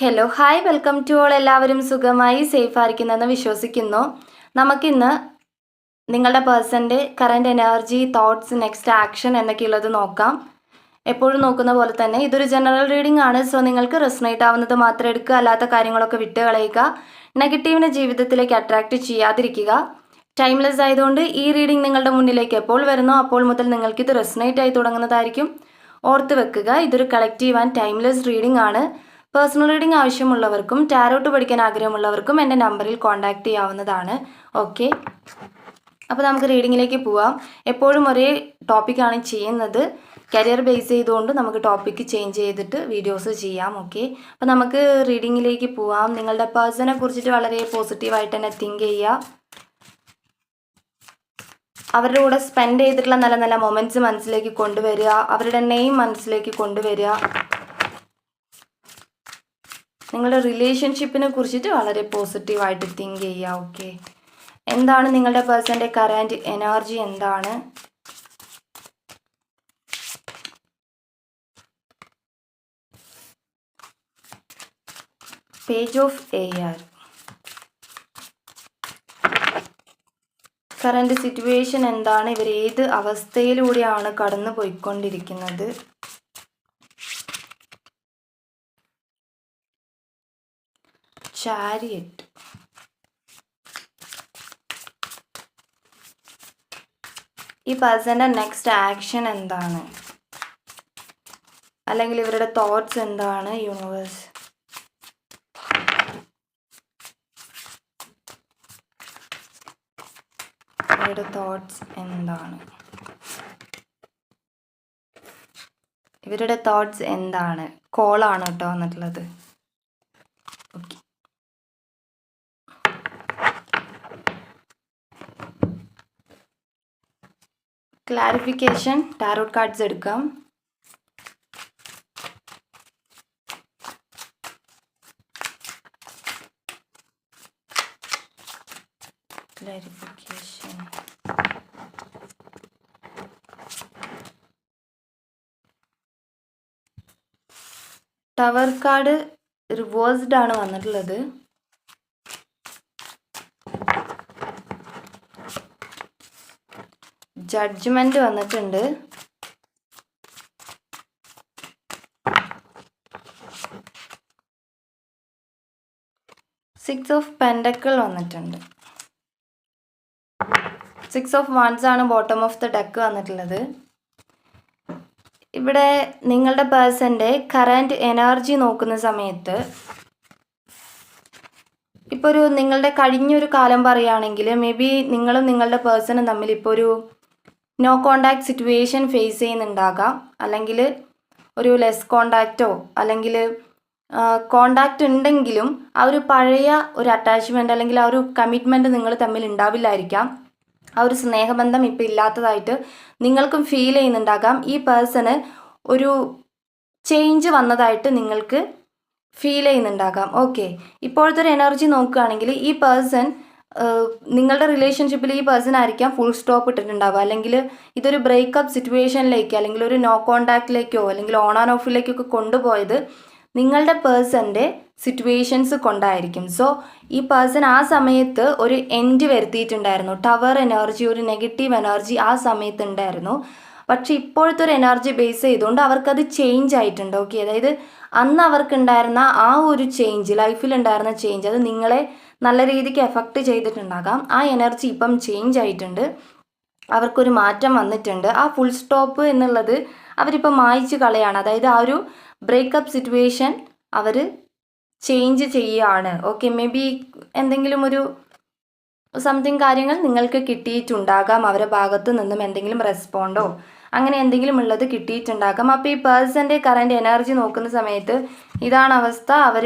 Hello hi welcome to all. എല്ലാവരും സുഖമായി safe ആയിരിക്കുന്നെന്ന് വിശ്വസിക്കുന്നു. നമുക്കിന്ന് നിങ്ങളുടെ പേഴ്സൻ്റെ current energy, thoughts, next action എന്നൊക്കെയുള്ളത് നോക്കാം. എപ്പോഴും നോക്കുന്ന പോലെ തന്നെ ഇതൊരു ജനറൽ റീഡിംഗ് ആണ്. സോ നിങ്ങൾക്ക് റെസണേറ്റ് ആവുന്നത് മാത്രം എടുക്കുക, അല്ലാത്ത കാര്യങ്ങളൊക്കെ വിട്ട് കളയുക. നെഗറ്റീവിനെ ജീവിതത്തിലേക്ക് അട്രാക്റ്റ് ചെയ്യാതിരിക്കുക. ടൈംലെസ് ആയതുകൊണ്ട് ഈ റീഡിംഗ് നിങ്ങളുടെ മുന്നിലേക്ക് എപ്പോൾ വരുന്നോ അപ്പോൾ മുതൽ നിങ്ങൾക്കിത് റെസണേറ്റ് ആയി തുടങ്ങുന്നതായിരിക്കും. ഓർത്ത് വെക്കുക, ഇതൊരു കളക്റ്റീവ് ആൻഡ് ടൈംലെസ് റീഡിംഗ് ആണ്. പേഴ്സണൽ റീഡിംഗ് ആവശ്യമുള്ളവർക്കും ടാരോട്ട് പഠിക്കാൻ ആഗ്രഹമുള്ളവർക്കും എൻ്റെ നമ്പറിൽ കോൺടാക്റ്റ് ചെയ്യാവുന്നതാണ്. ഓക്കെ, അപ്പോൾ നമുക്ക് റീഡിങ്ങിലേക്ക് പോവാം. എപ്പോഴും ഒരേ ടോപ്പിക്കാണ് ചെയ്യുന്നത്. കരിയർ ബേസ് ചെയ്തുകൊണ്ട് നമുക്ക് ടോപ്പിക്ക് ചേഞ്ച് ചെയ്തിട്ട് വീഡിയോസ് ചെയ്യാം. ഓക്കെ, അപ്പോൾ നമുക്ക് റീഡിങ്ങിലേക്ക് പോവാം. നിങ്ങളുടെ പേഴ്സണെ കുറിച്ചിട്ട് വളരെ പോസിറ്റീവായിട്ട് തന്നെ തിങ്ക് ചെയ്യുക. അവരുടെ കൂടെ സ്പെൻഡ് ചെയ്തിട്ടുള്ള നല്ല നല്ല മൊമെൻറ്റ്സ് മനസ്സിലേക്ക് കൊണ്ടുവരിക. അവരുടെ നെയിം മനസ്സിലേക്ക് കൊണ്ടുവരിക. നിങ്ങളുടെ റിലേഷൻഷിപ്പിനെ കുറിച്ചിട്ട് വളരെ പോസിറ്റീവായിട്ട് തിങ്ക് ചെയ്യുക. ഓക്കെ, എന്താണ് നിങ്ങളുടെ പേഴ്സൻ്റെ കറൻറ്റ് എനർജി? എന്താണ് page of air? Current situation എന്താണ്? ഇവർ ഏത് അവസ്ഥയിലൂടെയാണ് കടന്നു പോയിക്കൊണ്ടിരിക്കുന്നത്? ചാരിയറ്റ്. ഈ പേഴ്സൻ്റെ നെക്സ്റ്റ് ആക്ഷൻ എന്താണ്, അല്ലെങ്കിൽ ഇവരുടെ തോട്ട്സ് എന്താണ്? യൂണിവേഴ്സ്. ഇവരുടെ തോട്ട്സ് എന്താണ്? ഇവരുടെ തോട്ട്സ് എന്താണ്? കോളാണ് കേട്ടോ വന്നിട്ടുള്ളത്. ഓക്കെ, ക്ലാരിഫിക്കേഷൻ ടാരോട്ട് കാർഡ്സ് എടുക്കാം. ക്ലാരിഫിക്കേഷൻ. ടവർ കാർഡ് റിവേഴ്സ്ഡ് ആണ് വന്നിട്ടുള്ളത്. ജഡ്ജ്മെന്റ് വന്നിട്ടുണ്ട്. സിക്സ് ഓഫ് പെൻഡക്കിൾ വന്നിട്ടുണ്ട്. സിക്സ് ഓഫ് വാൻഡ്സ് ആണ് ബോട്ടം ഓഫ് ദ ഡെക്ക് വന്നിട്ടുള്ളത്. ഇവിടെ നിങ്ങളുടെ പേഴ്സൻ്റെ കറൻറ്റ് എനർജി നോക്കുന്ന സമയത്ത് ഇപ്പോൾ ഒരു നിങ്ങളുടെ കഴിഞ്ഞൊരു കാലം പറയുകയാണെങ്കിൽ മേ ബി നിങ്ങളും നിങ്ങളുടെ പേഴ്സണും തമ്മിൽ ഇപ്പോൾ ഒരു നോ കോണ്ടാക്ട് സിറ്റുവേഷൻ ഫേസ് ചെയ്യുന്നുണ്ടാകാം. അല്ലെങ്കിൽ ഒരു ലെസ് കോണ്ടാക്റ്റോ അല്ലെങ്കിൽ കോണ്ടാക്റ്റ് ഉണ്ടെങ്കിലും ആ ഒരു പഴയ ഒരു അറ്റാച്ച്മെൻറ്റ് അല്ലെങ്കിൽ ആ ഒരു കമ്മിറ്റ്മെൻറ്റ് നിങ്ങൾ തമ്മിൽ ഉണ്ടാവില്ലായിരിക്കാം. ആ ഒരു സ്നേഹബന്ധം ഇപ്പോൾ ഇല്ലാത്തതായിട്ട് നിങ്ങൾക്കും ഫീൽ ചെയ്യുന്നുണ്ടാകാം. ഈ പേഴ്സണ് ഒരു ചേഞ്ച് വന്നതായിട്ട് നിങ്ങൾക്ക് ഫീൽ ചെയ്യുന്നുണ്ടാകാം. ഓക്കെ, ഇപ്പോഴത്തെ ഒരു എനർജി നോക്കുകയാണെങ്കിൽ ഈ പേഴ്സൺ നിങ്ങളുടെ റിലേഷൻഷിപ്പിൽ ഈ പേഴ്സൺ ആയിരിക്കാം ഫുൾ സ്റ്റോപ്പ് ഇട്ടിട്ടുണ്ടാവുക. അല്ലെങ്കിൽ ഇതൊരു ബ്രേക്കപ്പ് സിറ്റുവേഷനിലേക്ക് അല്ലെങ്കിൽ ഒരു നോ കോണ്ടാക്റ്റിലേക്കോ അല്ലെങ്കിൽ ഓൺ ആൻഡ് ഓഫിലേക്കൊക്കെ കൊണ്ടുപോയത് നിങ്ങളുടെ പേഴ്സൻ്റെ സിറ്റുവേഷൻസ് കൊണ്ടായിരിക്കും. സോ ഈ പേഴ്സൺ ആ സമയത്ത് ഒരു എൻഡ് വരുത്തിയിട്ടുണ്ടായിരുന്നു. ടവർ എനർജി, ഒരു നെഗറ്റീവ് എനർജി ആ സമയത്ത് ഉണ്ടായിരുന്നു. പക്ഷെ ഇപ്പോഴത്തെ ഒരു എനർജി ബേസ് ചെയ്തുകൊണ്ട് അവർക്കത് ചേഞ്ച് ആയിട്ടുണ്ട്. ഓക്കെ, അതായത് അന്ന് അവർക്കുണ്ടായിരുന്ന ആ ഒരു ചേഞ്ച്, ലൈഫിലുണ്ടായിരുന്ന ചേഞ്ച്, അത് നിങ്ങളെ നല്ല രീതിക്ക് എഫക്റ്റ് ചെയ്തിട്ടുണ്ടാകാം. ആ എനർജി ഇപ്പം ചേഞ്ച് ആയിട്ടുണ്ട്. അവർക്കൊരു മാറ്റം വന്നിട്ടുണ്ട്. ആ ഫുൾ സ്റ്റോപ്പ് എന്നുള്ളത് അവരിപ്പോൾ മായ്ച്ച് കളയാണ്. അതായത് ആ ഒരു ബ്രേക്കപ്പ് സിറ്റുവേഷൻ അവർ ചേഞ്ച് ചെയ്യുകയാണ്. ഓക്കെ, മേ ബി എന്തെങ്കിലും ഒരു സംതിങ് കാര്യങ്ങൾ നിങ്ങൾക്ക് കിട്ടിയിട്ടുണ്ടാകാം. അവരുടെ ഭാഗത്തു നിന്നും എന്തെങ്കിലും റെസ്പോണ്ടോ അങ്ങനെ എന്തെങ്കിലും ഉള്ളത് കിട്ടിയിട്ടുണ്ടാകാം. അപ്പോൾ ഈ പേഴ്സൻ്റെ കറൻറ്റ് എനർജി നോക്കുന്ന സമയത്ത് ഇതാണ് അവസ്ഥ. അവർ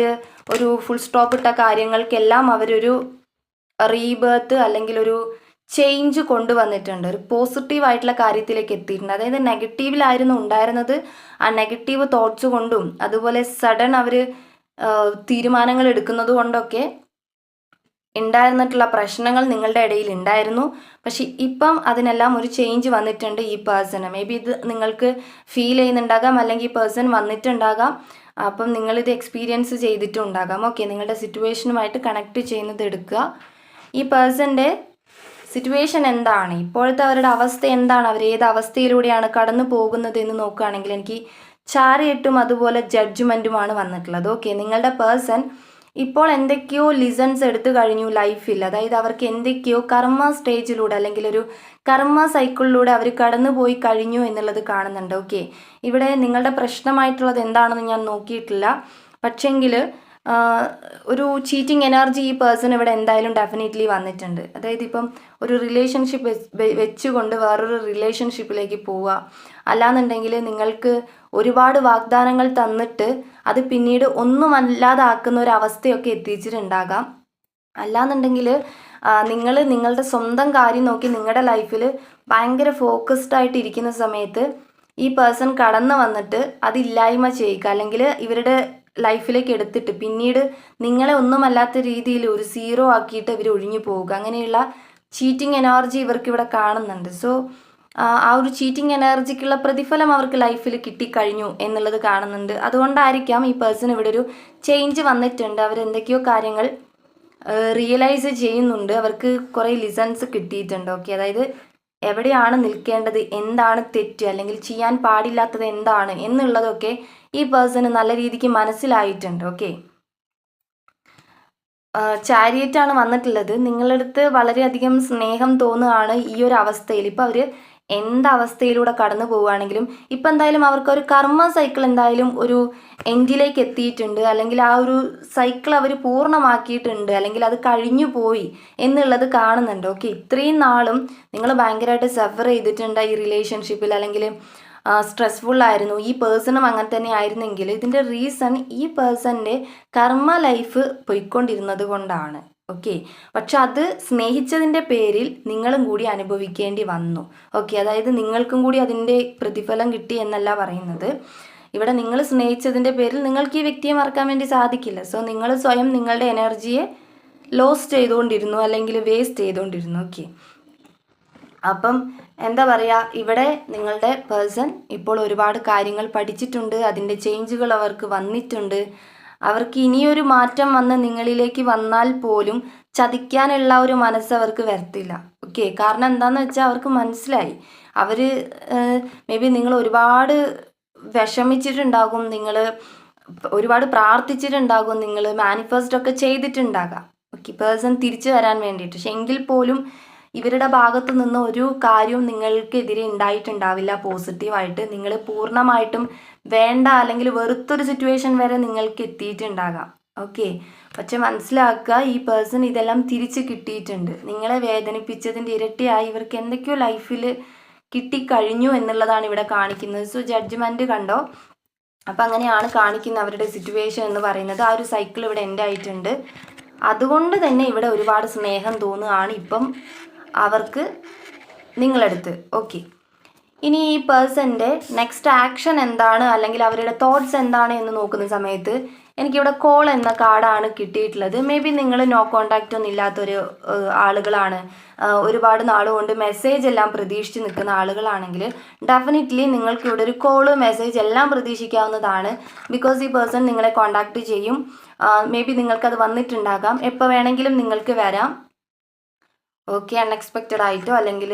ഒരു ഫുൾ സ്റ്റോപ്പ് ഇട്ട കാര്യങ്ങൾക്കെല്ലാം അവരൊരു റീബേർത്ത് അല്ലെങ്കിൽ ഒരു ചേഞ്ച് കൊണ്ടുവന്നിട്ടുണ്ട്. ഒരു പോസിറ്റീവായിട്ടുള്ള കാര്യത്തിലേക്ക് എത്തിയിട്ടുണ്ട്. അതായത് നെഗറ്റീവിലായിരുന്നു ഉണ്ടായിരുന്നത്. ആ നെഗറ്റീവ് തോട്ട്സ് കൊണ്ടും അതുപോലെ സഡൻ അവർ തീരുമാനങ്ങൾ എടുക്കുന്നത് കൊണ്ടൊക്കെ ഉണ്ടായിരുന്നിട്ടുള്ള പ്രശ്നങ്ങൾ നിങ്ങളുടെ ഇടയിൽ ഉണ്ടായിരുന്നു. പക്ഷെ ഇപ്പം അതിനെല്ലാം ഒരു ചേഞ്ച് വന്നിട്ടുണ്ട് ഈ പേഴ്സണ്. മേ ബി ഇത് നിങ്ങൾക്ക് ഫീൽ ചെയ്യുന്നുണ്ടാകാം, അല്ലെങ്കിൽ ഈ പേഴ്സൺ വന്നിട്ടുണ്ടാകാം. അപ്പം നിങ്ങളിത് എക്സ്പീരിയൻസ് ചെയ്തിട്ടുണ്ടാകാം. ഓക്കെ, നിങ്ങളുടെ സിറ്റുവേഷനുമായിട്ട് കണക്ട് ചെയ്യുന്നത് എടുക്കുക. ഈ പേഴ്സൻ്റെ സിറ്റുവേഷൻ എന്താണ്, ഇപ്പോഴത്തെ അവരുടെ അവസ്ഥ എന്താണ്, അവർ ഏത് അവസ്ഥയിലൂടെയാണ് കടന്നു പോകുന്നത് എന്ന് നോക്കുകയാണെങ്കിൽ എനിക്ക് ചാരിയറ്റും അതുപോലെ ജഡ്ജ്മെൻറ്റുമാണ് വന്നിട്ടുള്ളത്. ഓക്കെ, നിങ്ങളുടെ പേഴ്സൺ ഇപ്പോൾ എന്തൊക്കെയോ ലിസൺസ് എടുത്തു കഴിഞ്ഞു ലൈഫിൽ. അതായത് അവർക്ക് എന്തൊക്കെയോ കർമ്മ സ്റ്റേജിലൂടെ അല്ലെങ്കിൽ ഒരു കർമ്മ സൈക്കിളിലൂടെ അവർ കടന്നു പോയി കഴിഞ്ഞു എന്നുള്ളത് കാണുന്നുണ്ട്. ഓക്കെ, ഇവിടെ നിങ്ങളുടെ പ്രശ്നമായിട്ടുള്ളത് എന്താണെന്ന് ഞാൻ നോക്കിയിട്ടില്ല. പക്ഷെങ്കിൽ ഒരു ചീറ്റിംഗ് എനർജി ഈ പേഴ്സൺ ഇവിടെ എന്തായാലും ഡെഫിനറ്റ്ലി വന്നിട്ടുണ്ട്. അതായത് ഇപ്പം ഒരു റിലേഷൻഷിപ്പ് വെച്ചുകൊണ്ട് വേറൊരു റിലേഷൻഷിപ്പിലേക്ക് പോവുക, അല്ലാന്നുണ്ടെങ്കിൽ നിങ്ങൾക്ക് ഒരുപാട് വാഗ്ദാനങ്ങൾ തന്നിട്ട് അത് പിന്നീട് ഒന്നുമല്ലാതാക്കുന്ന ഒരു അവസ്ഥയൊക്കെ എത്തിച്ചിട്ടുണ്ടാകാം. അല്ലാന്നുണ്ടെങ്കിൽ നിങ്ങൾ നിങ്ങളുടെ സ്വന്തം കാര്യം നോക്കി നിങ്ങളുടെ ലൈഫിൽ ഭയങ്കര ഫോക്കസ്ഡ് ആയിട്ട് ഇരിക്കുന്ന സമയത്ത് ഈ പേഴ്സൺ കടന്നു വന്നിട്ട് അതില്ലായ്മ ചെയ്യുക, അല്ലെങ്കിൽ ഇവരുടെ ലൈഫിലേക്ക് എടുത്തിട്ട് പിന്നീട് നിങ്ങളെ ഒന്നുമല്ലാത്ത രീതിയിൽ ഒരു സീറോ ആക്കിയിട്ട് ഇവർ ഒഴിഞ്ഞു പോവുക. അങ്ങനെയുള്ള ചീറ്റിംഗ് എനർജി ഇവർക്ക് ഇവിടെ കാണുന്നുണ്ട്. സോ ആ ഒരു ചീറ്റിംഗ് എനർജിക്കുള്ള പ്രതിഫലം അവർക്ക് ലൈഫിൽ കിട്ടിക്കഴിഞ്ഞു എന്നുള്ളത് കാണുന്നുണ്ട്. അതുകൊണ്ടായിരിക്കാം ഈ പേഴ്സൺ ഇവിടെ ഒരു ചേഞ്ച് വന്നിട്ടുണ്ട്. അവരെന്തൊക്കെയോ കാര്യങ്ങൾ റിയലൈസ് ചെയ്യുന്നുണ്ട്. അവർക്ക് കുറേ ലിസൺസ് കിട്ടിയിട്ടുണ്ട്. ഓക്കെ, അതായത് എവിടെയാണ് നിൽക്കേണ്ടത്, എന്താണ് തെറ്റ്, അല്ലെങ്കിൽ ചെയ്യാൻ പാടില്ലാത്തത് എന്താണ് എന്നുള്ളതൊക്കെ ഈ പേഴ്സണ് നല്ല രീതിക്ക് മനസ്സിലായിട്ടുണ്ട്. ഓക്കെ, ചാരിയറ്റാണ് വന്നിട്ടുള്ളത്. നിങ്ങളടുത്ത് വളരെയധികം സ്നേഹം തോന്നുകയാണ് ഈ ഒരു അവസ്ഥയിൽ. ഇപ്പം അവർ എന്തവസ്ഥയിലൂടെ കടന്നു പോവുകയാണെങ്കിലും ഇപ്പം എന്തായാലും അവർക്കൊരു കർമ്മ സൈക്കിൾ എന്തായാലും ഒരു എൻഡിലേക്ക് എത്തിയിട്ടുണ്ട്, അല്ലെങ്കിൽ ആ ഒരു സൈക്കിൾ അവർ പൂർണ്ണമാക്കിയിട്ടുണ്ട്, അല്ലെങ്കിൽ അത് കഴിഞ്ഞു പോയി എന്നുള്ളത് കാണുന്നുണ്ട്. ഓക്കെ, ഇത്രയും നാളും നിങ്ങൾ ഭയങ്കരമായിട്ട് സഫർ ചെയ്തിട്ടുണ്ട് ഈ റിലേഷൻഷിപ്പിൽ, അല്ലെങ്കിൽ സ്ട്രെസ്ഫുള്ളായിരുന്നു. ഈ പേഴ്സണും അങ്ങനെ തന്നെ ആയിരുന്നെങ്കിൽ ഇതിൻ്റെ റീസൺ ഈ പേഴ്സൻ്റെ കർമ്മ ലൈഫ് പോയിക്കൊണ്ടിരുന്നത് കൊണ്ടാണ്. ഓക്കെ, പക്ഷെ അത് സ്നേഹിച്ചതിൻ്റെ പേരിൽ നിങ്ങളും കൂടി അനുഭവിക്കേണ്ടി വന്നു. ഓക്കെ, അതായത് നിങ്ങൾക്കും കൂടി അതിൻ്റെ പ്രതിഫലം കിട്ടി എന്നല്ല പറയുന്നത്. ഇവിടെ നിങ്ങൾ സ്നേഹിച്ചതിൻ്റെ പേരിൽ നിങ്ങൾക്ക് ഈ വ്യക്തിയെ മറക്കാൻ വേണ്ടി സാധിക്കില്ല. സോ നിങ്ങൾ സ്വയം നിങ്ങളുടെ എനർജിയെ ലോസ് ചെയ്തുകൊണ്ടിരുന്നു, അല്ലെങ്കിൽ വേസ്റ്റ് ചെയ്തുകൊണ്ടിരുന്നു. ഓക്കെ, അപ്പം എന്താ പറയുക, ഇവിടെ നിങ്ങളുടെ പേഴ്സൺ ഇപ്പോൾ ഒരുപാട് കാര്യങ്ങൾ പഠിച്ചിട്ടുണ്ട്, അതിൻ്റെ ചേഞ്ചുകൾ അവർക്ക് വന്നിട്ടുണ്ട്. അവർക്ക് ഇനിയൊരു മാറ്റം വന്ന് നിങ്ങളിലേക്ക് വന്നാൽ പോലും ചതിക്കാനുള്ള ഒരു മനസ്സ് അവർക്ക് വരത്തില്ല. ഓക്കെ, കാരണം എന്താണെന്ന് വെച്ചാൽ അവർക്ക് മനസ്സിലായി. അവർ മേ ബി നിങ്ങൾ ഒരുപാട് വിഷമിച്ചിട്ടുണ്ടാകും, നിങ്ങൾ ഒരുപാട് പ്രാർത്ഥിച്ചിട്ടുണ്ടാകും, നിങ്ങൾ മാനിഫെസ്റ്റ് ഒക്കെ ചെയ്തിട്ടുണ്ടാകാം. ഓക്കെ, പേഴ്സൺ തിരിച്ചു വരാൻ വേണ്ടിയിട്ട്. പക്ഷെ എങ്കിൽ പോലും ഇവരുടെ ഭാഗത്തു നിന്ന് ഒരു കാര്യവും നിങ്ങൾക്കെതിരെ ഉണ്ടായിട്ടുണ്ടാവില്ല പോസിറ്റീവായിട്ട്. നിങ്ങൾ പൂർണ്ണമായിട്ടും വേണ്ട അല്ലെങ്കിൽ വെറുത്തൊരു സിറ്റുവേഷൻ വരെ നിങ്ങൾക്ക് എത്തിയിട്ടുണ്ടാകാം. ഓക്കെ, പക്ഷെ മനസ്സിലാക്കുക, ഈ പേഴ്സൺ ഇതെല്ലാം തിരിച്ച് കിട്ടിയിട്ടുണ്ട്. നിങ്ങളെ വേദനിപ്പിച്ചതിൻ്റെ ഇരട്ടിയായി ഇവർക്ക് എന്തൊക്കെയോ ലൈഫിൽ കിട്ടിക്കഴിഞ്ഞു എന്നുള്ളതാണ് ഇവിടെ കാണിക്കുന്നത്. സോ ജഡ്ജ്മെൻറ്റ് കണ്ടോ, അപ്പം അങ്ങനെയാണ് കാണിക്കുന്നത് അവരുടെ സിറ്റുവേഷൻ എന്ന് പറയുന്നത്. ആ ഒരു സൈക്കിൾ ഇവിടെ എൻഡ് ആയിട്ടുണ്ട്. അതുകൊണ്ട് തന്നെ ഇവിടെ ഒരുപാട് സ്നേഹം തോന്നുകയാണ് ഇപ്പം അവർക്ക് നിങ്ങളടുത്ത്. ഓക്കെ, ഇനി ഈ പേഴ്സൻ്റെ നെക്സ്റ്റ് ആക്ഷൻ എന്താണ്, അല്ലെങ്കിൽ അവരുടെ തോട്ട്സ് എന്താണ് എന്ന് നോക്കുന്ന സമയത്ത് എനിക്കിവിടെ കോൾ എന്ന കാർഡാണ് കിട്ടിയിട്ടുള്ളത്. മേ ബി നിങ്ങൾ നോ കോണ്ടാക്റ്റ് ഒന്നും ഇല്ലാത്തൊരു ആളുകളാണ്, ഒരുപാട് നാളുകൊണ്ട് മെസ്സേജ് എല്ലാം പ്രതീക്ഷിച്ച് നിൽക്കുന്ന ആളുകളാണെങ്കിൽ ഡെഫിനറ്റ്ലി നിങ്ങൾക്ക് ഇവിടെ ഒരു കോള് മെസ്സേജ് എല്ലാം പ്രതീക്ഷിക്കാവുന്നതാണ്. ബിക്കോസ് ഈ പേഴ്സൺ നിങ്ങളെ കോണ്ടാക്ട് ചെയ്യും. മേ ബി നിങ്ങൾക്കത് വന്നിട്ടുണ്ടാകാം, എപ്പോൾ വേണമെങ്കിലും നിങ്ങൾക്ക് വരാം. ഓക്കെ, അൺഎക്സ്പെക്റ്റഡ് ആയിട്ടോ അല്ലെങ്കിൽ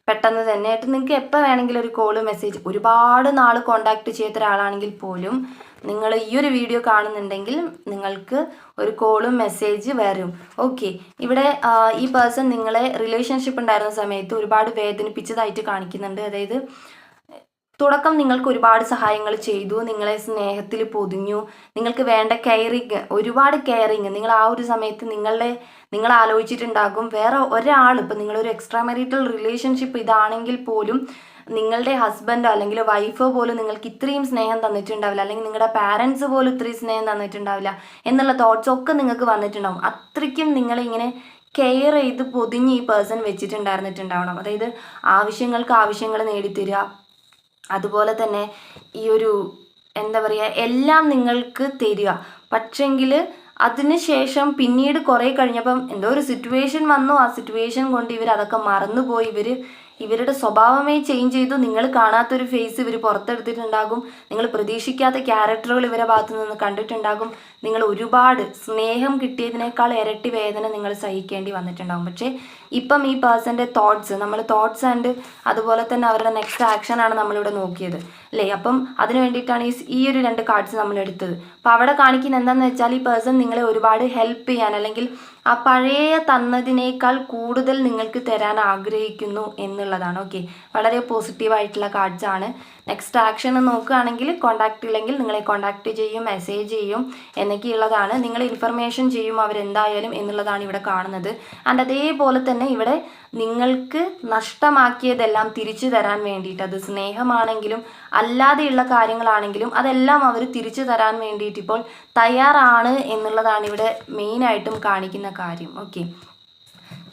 പെട്ടെന്ന് തന്നെ ആയിട്ട് നിങ്ങൾക്ക് എപ്പോൾ വേണമെങ്കിലും ഒരു കോള് മെസ്സേജ്, ഒരുപാട് നാൾ കോണ്ടാക്ട് ചെയ്ത ഒരാളാണെങ്കിൽ പോലും നിങ്ങൾ ഈ ഒരു വീഡിയോ കാണുന്നുണ്ടെങ്കിൽ നിങ്ങൾക്ക് ഒരു കോളും മെസ്സേജ് വരും. ഓക്കെ, ഇവിടെ ഈ പേഴ്സൺ നിങ്ങളെ റിലേഷൻഷിപ്പ് ഉണ്ടായിരുന്ന സമയത്ത് ഒരുപാട് വേദനിപ്പിച്ചതായിട്ട് കാണിക്കുന്നുണ്ട്. അതായത് തുടക്കം നിങ്ങൾക്ക് ഒരുപാട് സഹായങ്ങൾ ചെയ്തു, നിങ്ങളെ സ്നേഹത്തിൽ പൊതിഞ്ഞു, നിങ്ങൾക്ക് വേണ്ട കെയറിങ്, ഒരുപാട് കെയറിങ്. നിങ്ങൾ ആ ഒരു സമയത്ത് നിങ്ങൾ ആലോചിച്ചിട്ടുണ്ടാകും വേറെ ഒരാൾ, ഇപ്പം നിങ്ങളൊരു എക്സ്ട്രാ മാരിറ്റൽ റിലേഷൻഷിപ്പ് ഇതാണെങ്കിൽ പോലും നിങ്ങളുടെ ഹസ്ബൻഡോ അല്ലെങ്കിൽ വൈഫോ പോലും നിങ്ങൾക്ക് ഇത്രയും സ്നേഹം തന്നിട്ടുണ്ടാവില്ല, അല്ലെങ്കിൽ നിങ്ങളുടെ പാരൻസ് പോലും ഇത്രയും സ്നേഹം തന്നിട്ടുണ്ടാവില്ല എന്നുള്ള തോട്ട്സ് ഒക്കെ നിങ്ങൾക്ക് വന്നിട്ടുണ്ടാവും. അത്രയ്ക്കും നിങ്ങളിങ്ങനെ കെയർ ചെയ്ത് പൊതിഞ്ഞ് ഈ പേഴ്സൺ വെച്ചിട്ടുണ്ടായിരുന്നിട്ടുണ്ടാവണം. അതായത് ആവശ്യങ്ങൾക്ക് ആവശ്യങ്ങൾ നേടിത്തരിക, അതുപോലെ തന്നെ ഈ ഒരു എന്താ പറയുക എല്ലാം നിങ്ങൾക്ക് തരിക. പക്ഷെങ്കിൽ അതിന് ശേഷം പിന്നീട് കുറേ കഴിഞ്ഞപ്പം എന്തോ ഒരു സിറ്റുവേഷൻ വന്നു, ആ സിറ്റുവേഷൻ കൊണ്ട് ഇവർ അതൊക്കെ മറന്നുപോയി. ഇവർ ഇവരുടെ സ്വഭാവമേ ചേഞ്ച് ചെയ്തു. നിങ്ങൾ കാണാത്തൊരു ഫേസ് ഇവർ പുറത്തെടുത്തിട്ടുണ്ടാകും. നിങ്ങൾ പ്രതീക്ഷിക്കാത്ത ക്യാരക്ടറുകൾ ഇവരുടെ ഭാഗത്തു നിന്ന് കണ്ടിട്ടുണ്ടാകും. നിങ്ങൾ ഒരുപാട് സ്നേഹം കിട്ടിയതിനേക്കാൾ ഇരട്ടി വേദന നിങ്ങൾ സഹിക്കേണ്ടി വന്നിട്ടുണ്ടാകും. പക്ഷേ ഇപ്പം ഈ പേഴ്സൻ്റെ തോട്ട്സ്, നമ്മൾ തോട്ട്സ് ആൻഡ് അതുപോലെ തന്നെ അവരുടെ നെക്സ്റ്റ് ആക്ഷനാണ് നമ്മളിവിടെ നോക്കിയത് അല്ലേ. അപ്പം അതിന് വേണ്ടിയിട്ടാണ് ഈ ഒരു 2 കാർഡ്സ് നമ്മൾ എടുത്തത്. അപ്പം അവിടെ കാണിക്കുന്ന എന്താണെന്ന് വെച്ചാൽ ഈ പേഴ്സൺ നിങ്ങളെ ഒരുപാട് ഹെൽപ്പ് ചെയ്യാൻ, അല്ലെങ്കിൽ ആ പഴയ തന്നതിനേക്കാൾ കൂടുതൽ നിങ്ങൾക്ക് തരാൻ ആഗ്രഹിക്കുന്നു എന്നുള്ളതാണ്. ഓക്കെ, വളരെ പോസിറ്റീവായിട്ടുള്ള കാർഡ്സ് ആണ്. നെക്സ്റ്റ് ആക്ഷൻ നോക്കുകയാണെങ്കിൽ കോൺടാക്റ്റ് ഇല്ലെങ്കിൽ നിങ്ങളെ കോൺടാക്റ്റ് ചെയ്യും, മെസ്സേജ് ചെയ്യും എന്നൊക്കെയുള്ളതാണ്. നിങ്ങൾ ഇൻഫർമേഷൻ ചെയ്യും അവരെന്തായാലും എന്നുള്ളതാണ് ഇവിടെ കാണുന്നത്. ആൻഡ് അതേപോലെ തന്നെ ഇവിടെ നിങ്ങൾക്ക് നഷ്ടമാക്കിയതെല്ലാം തിരിച്ചു തരാൻ വേണ്ടിയിട്ട്, അത് സ്നേഹമാണെങ്കിലും അല്ലാതെയുള്ള കാര്യങ്ങളാണെങ്കിലും അതെല്ലാം അവർ തിരിച്ചു തരാൻ വേണ്ടിയിട്ട് ഇപ്പോൾ തയ്യാറാണ് എന്നുള്ളതാണ് ഇവിടെ മെയിനായിട്ടും കാണിക്കുന്ന കാര്യം. ഓക്കെ,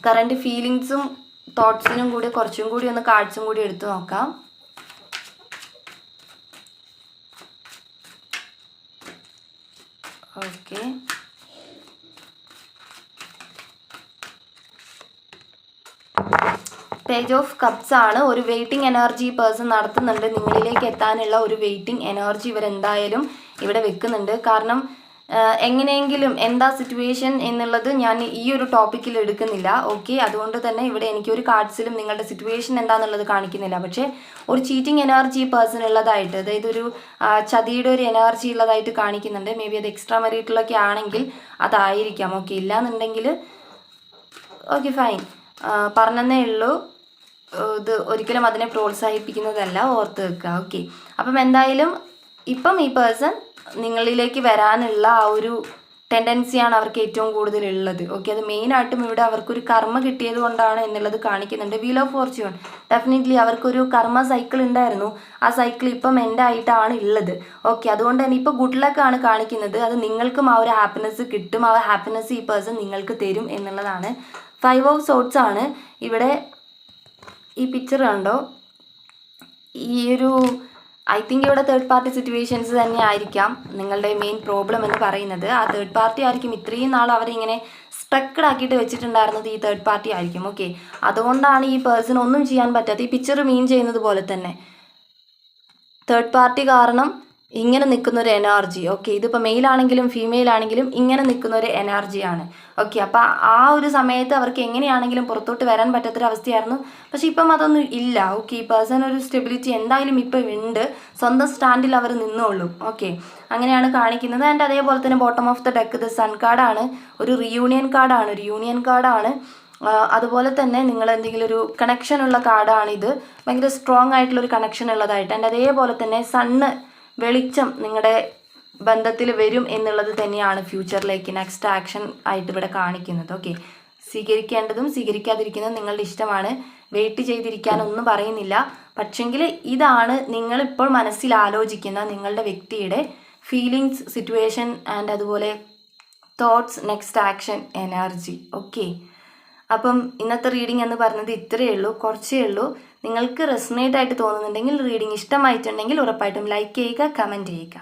കറണ്ട് ഫീലിങ്സും തോട്ട്സിനും കൂടി കുറച്ചും കൂടി ഒന്ന് കാർഡ്സും കൂടി എടുത്തു നോക്കാം. ഓക്കെ, പേജ് ഓഫ് കപ്സ് ആണ്. ഒരു വെയിറ്റിംഗ് എനർജി പേഴ്സൺ നടത്തുന്നുണ്ട്. നിങ്ങളിലേക്ക് എത്താനുള്ള ഒരു വെയിറ്റിംഗ് എനർജി ഇവരെന്തായാലും ഇവിടെ വെക്കുന്നുണ്ട്. കാരണം എങ്ങനെയെങ്കിലും എന്താ സിറ്റുവേഷൻ എന്നുള്ളത് ഞാൻ ഈ ഒരു ടോപ്പിക്കിൽ എടുക്കുന്നില്ല. ഓക്കെ, അതുകൊണ്ട് തന്നെ ഇവിടെ എനിക്കൊരു കാർഡ്സിലും നിങ്ങളുടെ സിറ്റുവേഷൻ എന്താണെന്നുള്ളത് കാണിക്കുന്നില്ല. പക്ഷേ ഒരു ചീറ്റിംഗ് എനർജി പേഴ്സൺ ഉള്ളതായിട്ട്, അതായത് ഒരു ചതിയുടെ ഒരു എനർജി ഉള്ളതായിട്ട് കാണിക്കുന്നുണ്ട്. മേ ബി അത് എക്സ്ട്രാ മെറിറ്റിലൊക്കെ ആണെങ്കിൽ അതായിരിക്കാം. ഓക്കെ, ഇല്ലാന്നുണ്ടെങ്കിൽ ഓക്കെ ഫൈൻ, പറഞ്ഞതേ ഉള്ളൂ. ഇത് ഒരിക്കലും അതിനെ പ്രോത്സാഹിപ്പിക്കുന്നതല്ല, ഓർത്ത് വെക്കുക. ഓക്കെ, അപ്പം എന്തായാലും ഇപ്പം ഈ പേഴ്സൺ നിങ്ങളിലേക്ക് വരാനുള്ള ആ ഒരു ടെൻഡൻസിയാണ് അവർക്ക് ഏറ്റവും കൂടുതൽ ഉള്ളത്. ഓക്കെ, അത് മെയിനായിട്ടും ഇവിടെ അവർക്കൊരു കർമ്മ കിട്ടിയത് കൊണ്ടാണ് എന്നുള്ളത് കാണിക്കുന്നുണ്ട്. വീൽ ഓഫ് ഫോർച്യൂൺ, ഡെഫിനറ്റ്ലി അവർക്കൊരു കർമ്മ സൈക്കിൾ ഉണ്ടായിരുന്നു. ആ സൈക്കിൾ ഇപ്പം എൻഡ് ആയിട്ടാണ് ഉള്ളത്. ഓക്കെ, അതുകൊണ്ട് തന്നെ ഇപ്പോൾ ഗുഡ് ലക്ക് ആണ് കാണിക്കുന്നത്. അത് നിങ്ങൾക്കും ആ ഒരു ഹാപ്പിനെസ് കിട്ടും. ആ ഹാപ്പിനെസ് ഈ പേഴ്സൺ നിങ്ങൾക്ക് തരും എന്നുള്ളതാണ്. 5 ഓഫ് സോർട്സ് ആണ് ഇവിടെ. ഈ പിക്ചർ കണ്ടോ, ഈ ഒരു ഐ തിങ്ക് ഇവിടെ തേർഡ് പാർട്ടി സിറ്റുവേഷൻസ് തന്നെ ആയിരിക്കാം നിങ്ങളുടെ മെയിൻ പ്രോബ്ലം എന്ന് പറയുന്നത്. ആ തേർഡ് പാർട്ടി ആയിരിക്കും ഇത്രയും നാൾ അവരിങ്ങനെ സ്ട്രക്ക്ഡ് ആക്കിയിട്ട് വെച്ചിട്ടുണ്ടായിരുന്നത്. ഈ തേർഡ് പാർട്ടി ആയിരിക്കും. ഓക്കെ, അതുകൊണ്ടാണ് ഈ പേഴ്സൺ ഒന്നും ചെയ്യാൻ പറ്റാത്ത. ഈ പിക്ചർ മീൻ ചെയ്യുന്നത് പോലെ തന്നെ തേർഡ് പാർട്ടി കാരണം ഇങ്ങനെ നിൽക്കുന്ന ഒരു എനർജി. ഓക്കെ, ഇതിപ്പോൾ മെയിൽ ആണെങ്കിലും ഫീമെയിൽ ആണെങ്കിലും ഇങ്ങനെ നിൽക്കുന്ന ഒരു എനർജിയാണ്. ഓക്കെ, അപ്പോൾ ആ ഒരു സമയത്ത് അവർക്ക് എങ്ങനെയാണെങ്കിലും പുറത്തോട്ട് വരാൻ പറ്റാത്തൊരവസ്ഥയായിരുന്നു. പക്ഷെ ഇപ്പം അതൊന്നും ഇല്ല. ഓക്കെ, ഈ പേഴ്സൺ ഒരു സ്റ്റെബിലിറ്റി എന്തായാലും ഇപ്പം ഉണ്ട്. സ്വന്തം സ്റ്റാൻഡിൽ അവർ നിന്നോളും. ഓക്കെ, അങ്ങനെയാണ് കാണിക്കുന്നത്. ആൻഡ് അതേപോലെ തന്നെ bottom of the deck the sun കാർഡാണ്. ഒരു റിയൂണിയൻ കാർഡാണ്. അതുപോലെ തന്നെ നിങ്ങൾ എന്തെങ്കിലും ഒരു കണക്ഷൻ ഉള്ള കാർഡാണിത്. ഭയങ്കര സ്ട്രോങ് ആയിട്ടുള്ളൊരു കണക്ഷൻ ഉള്ളതായിട്ട്. ആൻഡ് അതേപോലെ തന്നെ സണ്ണ്, വെളിച്ചം നിങ്ങളുടെ ബന്ധത്തിൽ വരും എന്നുള്ളത് തന്നെയാണ് ഫ്യൂച്ചറിലേക്ക് നെക്സ്റ്റ് ആക്ഷൻ ആയിട്ട് ഇവിടെ കാണിക്കുന്നത്. ഓക്കെ, സ്വീകരിക്കേണ്ടതും സ്വീകരിക്കാതിരിക്കുന്നതും നിങ്ങളുടെ ഇഷ്ടമാണ്. വെയിറ്റ് ചെയ്തിരിക്കാനൊന്നും പറയുന്നില്ല. പക്ഷെങ്കിൽ ഇതാണ് നിങ്ങളിപ്പോൾ മനസ്സിൽ ആലോചിക്കുന്ന നിങ്ങളുടെ വ്യക്തിയുടെ ഫീലിങ്സ്, സിറ്റുവേഷൻ ആൻഡ് അതുപോലെ thoughts, next action, energy. Okay, അപ്പം ഇന്നത്തെ റീഡിംഗ് എന്ന് പറഞ്ഞത് ഇത്രയേ ഉള്ളൂ, കുറച്ചേ ഉള്ളൂ. നിങ്ങൾക്ക് റെസണേറ്റ് ആയിട്ട് തോന്നുന്നുണ്ടെങ്കിൽ, റീഡിംഗ് ഇഷ്ടമായിട്ടുണ്ടെങ്കിൽ ഉറപ്പായിട്ടും ലൈക്ക് ചെയ്യുക, കമൻറ്റ് ചെയ്യുക.